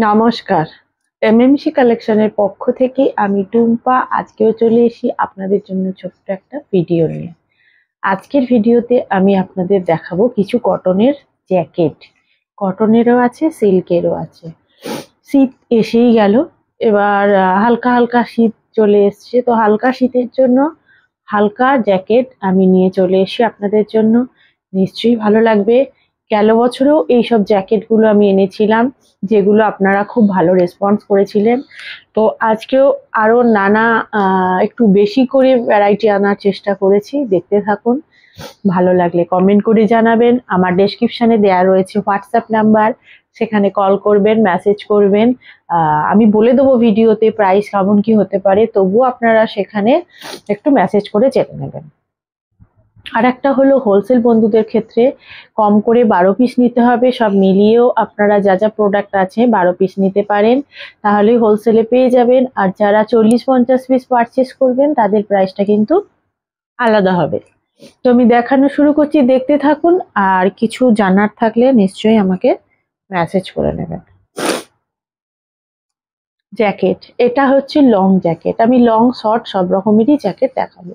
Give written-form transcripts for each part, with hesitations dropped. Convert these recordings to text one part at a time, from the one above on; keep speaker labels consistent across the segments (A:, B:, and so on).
A: নমস্কার। এমএমসি কালেকশনের পক্ষ থেকে আমি টুম্পা আজকেও চলে এসেছি আপনাদের জন্য ছোট্ট একটা ভিডিও নিয়ে। আজকের ভিডিওতে আমি আপনাদের দেখাবো কিছু কটনের জ্যাকেট। কটনেরও আছে, সিল্কেরও আছে। শীত এসেই গেল, এবার হালকা হালকা শীত চলে এসছে, তো হালকা শীতের জন্য হালকা জ্যাকেট আমি নিয়ে চলে এসেছি আপনাদের জন্য। নিশ্চয়ই ভালো লাগবে। গেল বছরেও এইসব জ্যাকেটগুলো আমি এনেছিলাম, যেগুলো আপনারা খুব ভালো রেসপন্স করেছিলেন। তো আজকেও আরো নানা একটু বেশি করে ভ্যারাইটি আনার চেষ্টা করেছি। দেখতে থাকুন, ভালো লাগলে কমেন্ট করে জানাবেন। আমার ডেসক্রিপশনে দেয়া রয়েছে হোয়াটসঅ্যাপ নাম্বার, সেখানে কল করবেন, মেসেজ করবেন। আমি বলে দেবো ভিডিওতে প্রাইস কেমন কি হতে পারে, তবুও আপনারা সেখানে একটু মেসেজ করে জেনে নেবেন। আর একটা হলো হোলসেল বন্ধুদের ক্ষেত্রে কম করে 12 পিস নিতে হবে। সব মিলিয়েও আপনারা যা যা প্রোডাক্ট আছে 12 পিস নিতে পারেন, তাহলে হোলসেলে পেয়ে যাবেন। আর যারা 40-50 পিস পারচেস করবেন তাদের প্রাইসটা কিন্তু আলাদা হবে। তো আমি দেখানো শুরু করছি, দেখতে থাকুন। আর কিছু জানার থাকলে নিশ্চয়ই আমাকে মেসেজ করে নেবেন। জ্যাকেট, এটা হচ্ছে লং জ্যাকেট। আমি লং শর্ট সব রকমেরই জ্যাকেট দেখাবো।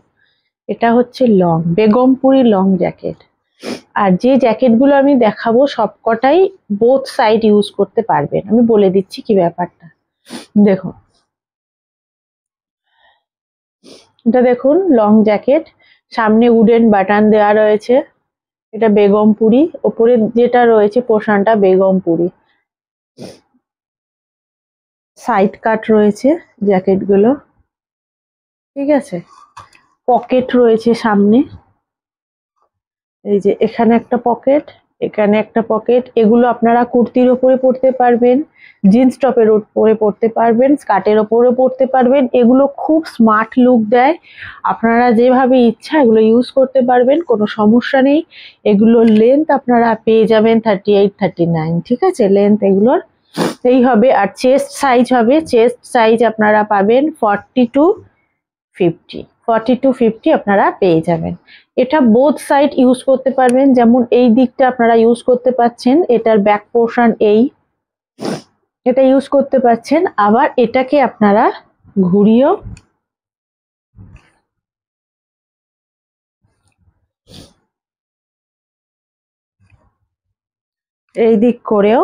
A: এটা হচ্ছে লং বেগমপুরি লং জ্যাকেট। আর যে জ্যাকেটগুলো আমি দেখাবো সবকটাই বোথ সাইড ইউজ করতে পারবেন। আমি বলে দিচ্ছি কি ব্যাপারটা। দেখুন, এটা দেখুন লং জ্যাকেট, সামনে উডেন বাটন দেওয়া রয়েছে। এটা বেগমপুরি, ওপরে যেটা রয়েছে পোর্শনটা বেগমপুরি। সাইড কাট রয়েছে জ্যাকেটগুলো, ঠিক আছে। পকেট রয়েছে সামনে, এই যে এখানে একটা পকেট, এখানে একটা পকেট। এগুলো আপনারা কুর্তির ওপরে পরতে পারবেন, জিন্স টপের ওপরে পরতে পারবেন, স্কার্টের ওপরে পরতে পারবেন। এগুলো খুব স্মার্ট লুক দেয়। আপনারা যেভাবে ইচ্ছা এগুলো ইউজ করতে পারবেন, কোনো সমস্যা নেই। এগুলোর লেন্থ আপনারা পেয়ে যাবেন 38-39, ঠিক আছে। লেন্থ এগুলোর এই হবে। আর চেস্ট সাইজ হবে, চেস্ট সাইজ আপনারা পাবেন 40-50, 40-50 আপনারা পেয়ে যাবেন। এটা বোথ সাইড ইউজ করতে পারবেন। যেমন এই দিকটা আপনারা ইউজ করতে পাচ্ছেন, এটার ব্যাক পোর্শন এটা ইউজ করতে পাচ্ছেন। আবার এটাকে আপনারা ঘুরিয়েও এই দিক করেও,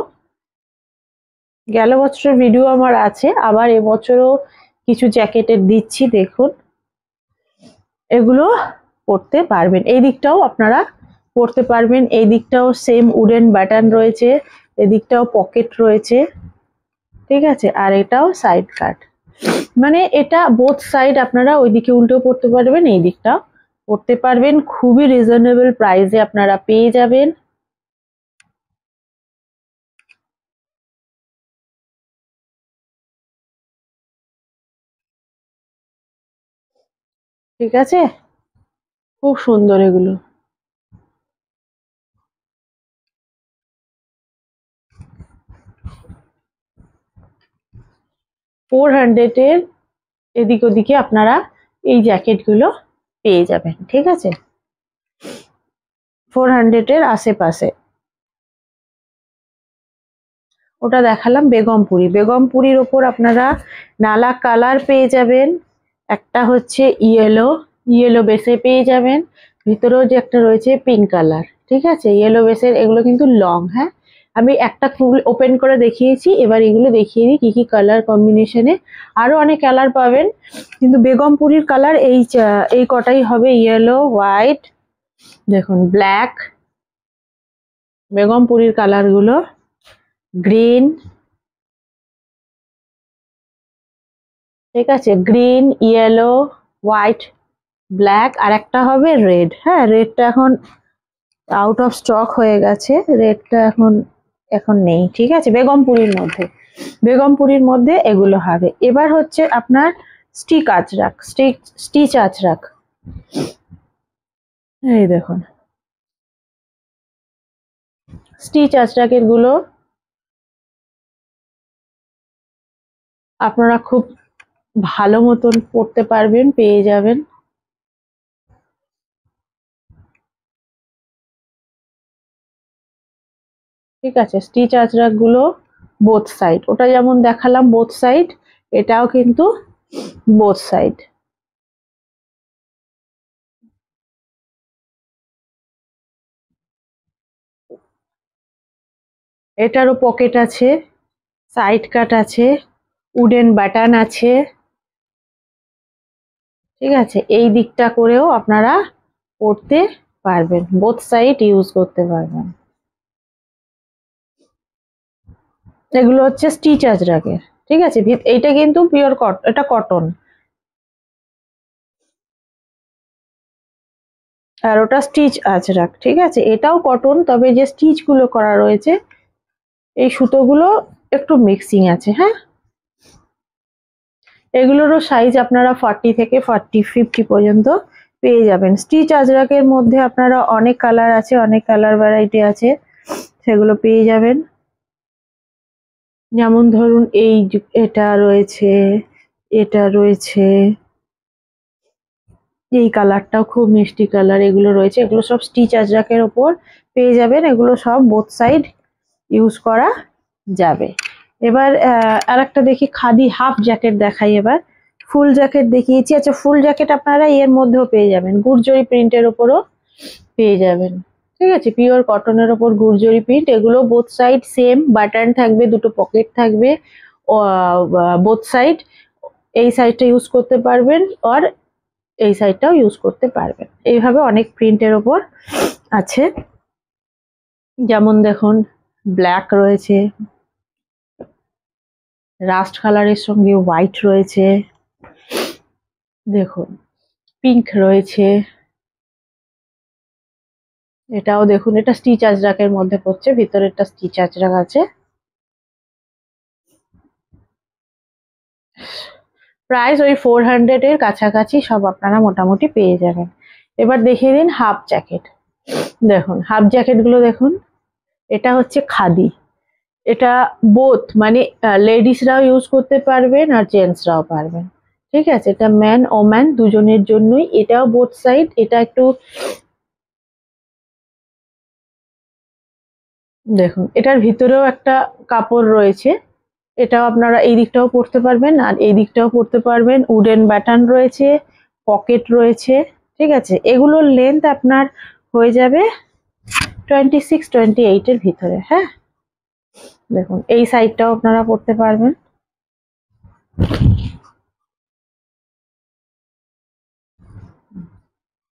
A: গেল বছরের ভিডিও আমার আছে, আবার এবছরও কিছু জ্যাকেটের দিচ্ছি, দেখুন। এগুলো পরতে পারবেন, এই দিকটাও আপনারা পরতে পারবেন। এই দিকটাও সেম উডেন বাটন রয়েছে, এদিকটাও পকেট রয়েছে, ঠিক আছে। আর এটাও সাইড কাট, মানে এটা বোথ সাইড আপনারা ওইদিকে উল্টো পড়তে পারবেন, এই দিকটা পড়তে পারবেন। খুবই রিজনেবল প্রাইসে আপনারা পেয়ে যাবেন। ঠিক আছে, খুব সুন্দর এগুলো। $400 এদিক ওদিকে আপনারা এই জ্যাকেটগুলো পেয়ে যাবেন, ঠিক আছে। 400 আশেপাশে। ওটা দেখালাম বেগমপুরি। বেগমপুরির ওপর আপনারা নানা কালার পেয়ে যাবেন। একটা হচ্ছে ইয়েলো বেসে পেয়ে যাবেন, ভিতরেও যে একটা রয়েছে পিঙ্ক কালার, ঠিক আছে। ইয়েলো বেসের এগুলো কিন্তু লং, হ্যাঁ। আমি একটা ফুল ওপেন করে দেখিয়েছি, এবার এগুলো দেখিয়ে দিই কি কি কালার কম্বিনেশনে। আরো অনেক কালার পাবেন, কিন্তু বেগমপুরির কালার এই কটাই হবে। ইয়েলো, হোয়াইট, দেখুন ব্ল্যাক, বেগমপুরির কালার গুলো গ্রিন, ঠিক আছে। গ্রিন, ইয়েলো, হোয়াইট, ব্ল্যাক, আর একটা হবে রেড। হ্যাঁ, রেডটা এখন আউট অফ স্টক হয়ে গেছে, রেডটা এখন এখন নেই, ঠিক আছে। বেগমপুরির মধ্যে এগুলো হবে। এবার হচ্ছে আপনার স্টিচ আজরাক। এই দেখুন স্টিচ আজরাকের গুলো আপনারা খুব ভালো মতন পড়তে পারবেন, পেয়ে যাবেন, ঠিক আছে। স্টিচ আজরাক গুলো বোথ সাইড, ওটা যেমন দেখালাম বোথ সাইড, এটাও কিন্তু বোথ সাইড। এটারও পকেট আছে, সাইড কাট আছে, উডেন বাটন আছে, ঠিক আছে। এই দিকটা করেও আপনারা পরতে পারবেন, বোথ সাইড ইউজ করতে পারবেন। এগুলো হচ্ছে স্টিচ আজরাকের, ঠিক আছে। এইটা কিন্তু পিওর কটন, এটা কটন, আর ওটা স্টিচ আজরাক, ঠিক আছে। এটাও কটন, তবে যে স্টিচ গুলো করা রয়েছে এই সুতোগুলো একটু মিক্সিং আছে, হ্যাঁ। এগুলোরও সাইজ আপনারা 40 থেকে 50 পর্যন্ত পেয়ে যাবেন। স্টিচ আজরাকের মধ্যে আপনারা অনেক কালার আছে, অনেক কালার ভ্যারাইটি আছে, সেগুলো পেয়ে যাবেন। যেমন ধরুন এটা রয়েছে, এটা রয়েছে, এই কালারটাও খুব মিষ্টি কালার, এগুলো রয়েছে। এগুলো সব স্টিচ আজরাকের ওপর পেয়ে যাবেন, এগুলো সব বোথ সাইড ইউজ করা যাবে। এবার আরেকটা দেখি, খাদি হাফ জ্যাকেট দেখাই। এবার ফুল জ্যাকেট দেখিয়েছি, আচ্ছা ফুল জ্যাকেট আপনারা এর মধ্যেও পেয়ে যাবেন, গুড়জরি প্রিন্টের ওপরও পেয়ে যাবেন, ঠিক আছে। পিওর কটনের ওপর গুড়জরি প্রিন্ট, এগুলো বোথ সাইড সেম, বাটন থাকবে, দুটো পকেট থাকবে বোথ সাইড। এই সাইডটা ইউজ করতে পারবেন আর এই সাইডটাও ইউজ করতে পারবেন। এইভাবে অনেক প্রিন্টের ওপর আছে, যেমন দেখুন ব্ল্যাক রয়েছে, রাস্ট কালারের সঙ্গে হোয়াইট রয়েছে, দেখুন পিঙ্ক রয়েছে, এটাও দেখুন, এটা স্টিচ আজরাকের মধ্যে পড়ছে, ভিতরেরটা স্টিচ আজরাক আছে। প্রাইস ওই 400 এর কাছাকাছি সব আপনারা মোটামুটি পেয়ে যাবেন। এবার দেখিয়ে দিন হাফ জ্যাকেট। দেখুন হাফ জ্যাকেট গুলো দেখুন, এটা হচ্ছে খাদি, এটা বোথ মানে লেডিসরাও ইউজ করতে পারবেন আর জেন্টসরাও পারবেন, ঠিক আছে। এটা ম্যান ওম্যান দুজনের জন্যই, এটাও বোথ সাইড। এটা একটু দেখুন, এটার ভিতরেও একটা কাপড় রয়েছে, এটাও আপনারা এই দিকটাও পরতে পারবেন আর এই দিকটাও পরতে পারবেন। উডেন বাটন রয়েছে, পকেট রয়েছে, ঠিক আছে। এগুলোর লেন্থ আপনার হয়ে যাবে 26-28 এর ভিতরে, হ্যাঁ। দেখুন এই সাইডটাও আপনারা পরতে পারবেন,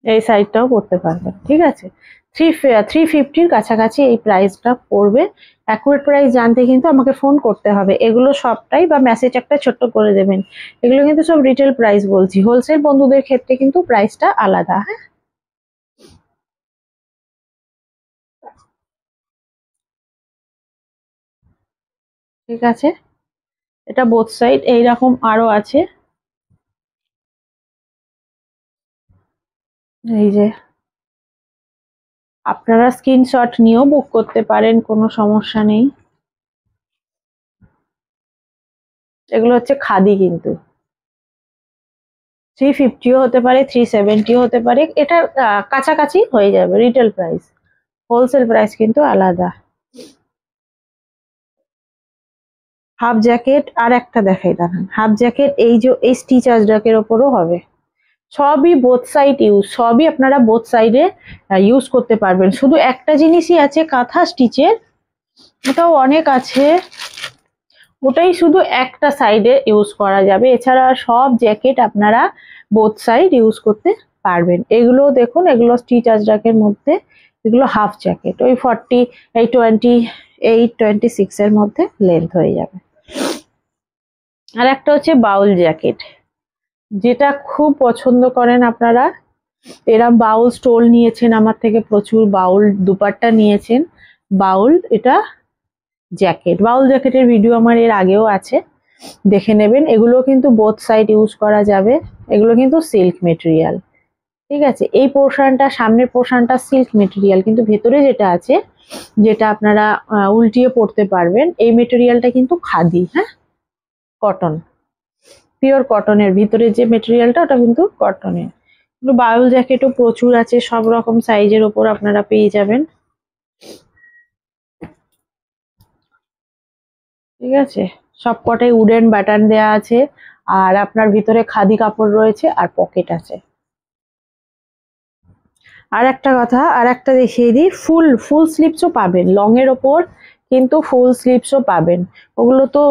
A: এই সাইডটাও পরতে পারবেন, ঠিক আছে। 350-র কাছাকাছি এই প্রাইসটা পড়বে। অ্যাকুরেট প্রাইস জানতে কিন্তু আমাকে ফোন করতে হবে। এগুলো সবটাই বা মেসেজ একটা ছোট্ট করে দেবেন, এগুলো কিন্তু সব রিটেল প্রাইস বলছি, হোলসেল বন্ধুদের ক্ষেত্রে কিন্তু প্রাইসটা আলাদা, হ্যাঁ। ঠিক আছে, এটা বোথ সাইড। এইরকম আরো আছে, এই যে আপনারা স্ক্রিনশট নিয়েও বুক করতে পারেন, কোনো সমস্যা নেই। এগুলো হচ্ছে খাদি, কিন্তু 350ও হতে পারে, 370ও হতে পারে, এটা কাছাকাছি হয়ে যাবে রিটেল প্রাইস, হোলসেল প্রাইস কিন্তু আলাদা। হাফ জ্যাকেট আর একটা দেখাই, দাঁড়ান। হাফ জ্যাকেট এই যে এই স্টিচ আজরাকের ওপরও হবে, সবই বোথ সাইড ইউজ, সবই আপনারা বোথ সাইডে ইউজ করতে পারবেন। শুধু একটা জিনিসই আছে কাঁথা স্টিচের, ওটাও অনেক আছে, ওটাই শুধু একটা সাইডে ইউজ করা যাবে, এছাড়া সব জ্যাকেট আপনারা বোথ সাইড ইউজ করতে পারবেন। এগুলো দেখুন, এগুলো স্টিচ আজরাকের মধ্যে, এগুলো হাফ জ্যাকেট, ওই 40, এই 28-26 এর মধ্যে লেন্থ হয়ে যাবে। আর একটা হচ্ছে বাউল জ্যাকেট, যেটা খুব পছন্দ করেন আপনারা। এরা বাউল স্টোল নিয়েছেন আমার থেকে, প্রচুর বাউল দুপাট্টা নিয়েছেন। বাউল এটা জ্যাকেট, বাউল জ্যাকেটের ভিডিও আমার এর আগেও আছে, দেখে নেবেন। এগুলো কিন্তু বোথ সাইড ইউজ করা যাবে, এগুলো কিন্তু সিল্ক মেটেরিয়াল, ঠিক আছে। এই পোর্শনটা, সামনের পোর্শনটা সিল্ক মেটেরিয়াল, কিন্তু ভেতরে যেটা আছে, যেটা আপনারা উল্টিয়ে পড়তে পারবেন, এই মেটেরিয়ালটা কিন্তু খাদি, হ্যাঁ, কটন, পিওর কটনের। ভিতরে যে মেটেরিয়ালটা ওটা কিন্তু কটনের। বাউল জ্যাকেটও প্রচুর আছে, সব রকম সাইজের ওপর আপনারা পেয়ে যাবেন। ঠিক আছে, সব কটাই উডেন বাটন দেয়া আছে, আর আপনার ভিতরে খাদি কাপড় রয়েছে আর পকেট আছে। আর একটা কথা, আর একটা দেখিয়ে দিই, ফুল ফুল স্লিভসও পাবেন লং এর ওপর, কিন্তু ফুল স্লিভসও পাবেন। ওগুলো তো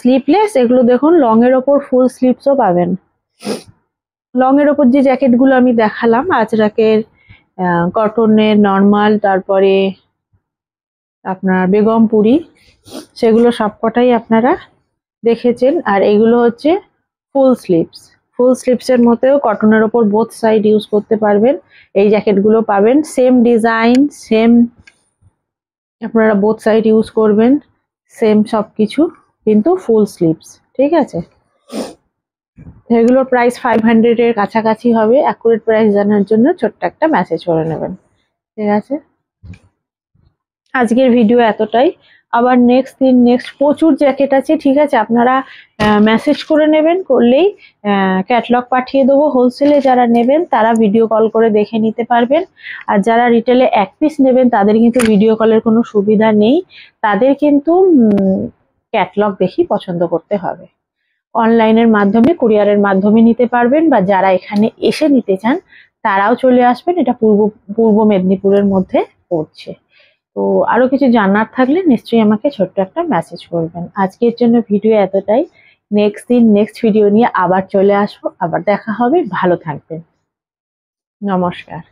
A: স্লিভলেস, এগুলো দেখুন লং এর ওপর ফুল স্লিভসও পাবেন। লং এর ওপর যে জ্যাকেটগুলো আমি দেখালাম, আজরাকের, কটনের, নর্মাল, তারপরে আপনার বেগমপুরি, সেগুলো সবকটাই আপনারা দেখেছেন। আর এগুলো হচ্ছে ফুল স্লিভস। ফুল স্লিভসের মধ্যেও কটনের ওপর বোথ সাইড ইউজ করতে পারবেন। এই জ্যাকেটগুলো পাবেন সেম ডিজাইন, সেম, আপনারা বোথ সাইড ইউজ করবেন, সেম সবকিছু, কিন্তু ফুল স্লিভস। ঠিক আছে, এগুলোর প্রাইস 500 এর কাছাকাছি হবে। অ্যাকুরেট প্রাইস জানার জন্য ছোট্ট একটা মেসেজ করে নেবেন। ঠিক আছে, আজকের ভিডিও এতটাই। আবার নেক্সট প্রচুর জ্যাকেট আছে। ঠিক আছে, আপনারা মেসেজ করে নেবেন, করলেই ক্যাটলগ পাঠিয়ে দেবো। হোলসেলে যারা নেবেন তারা ভিডিও কল করে দেখে নিতে পারবেন। আর যারা রিটেলে এক পিস নেবেন তাদের কিন্তু ভিডিও কলের কোনো সুবিধা নেই, তাদের কিন্তু ক্যাটলগ দেখেই পছন্দ করতে হবে। অনলাইনের মাধ্যমে, কুরিয়ারের মাধ্যমে নিতে পারবেন, বা যারা এখানে এসে নিতে চান তারাও চলে আসবেন। এটা পূর্ব মেদিনীপুরের মধ্যে পড়ছে। তো আরো কিছু জানার থাকলে নিশ্চয়ই আমাকে ছোট্ট একটা মেসেজ করবেন। আজকের জন্য ভিডিও এতটাই। নেক্সট ভিডিও নিয়ে আবার চলে আসবো, আবার দেখা হবে। ভালো থাকবেন। নমস্কার।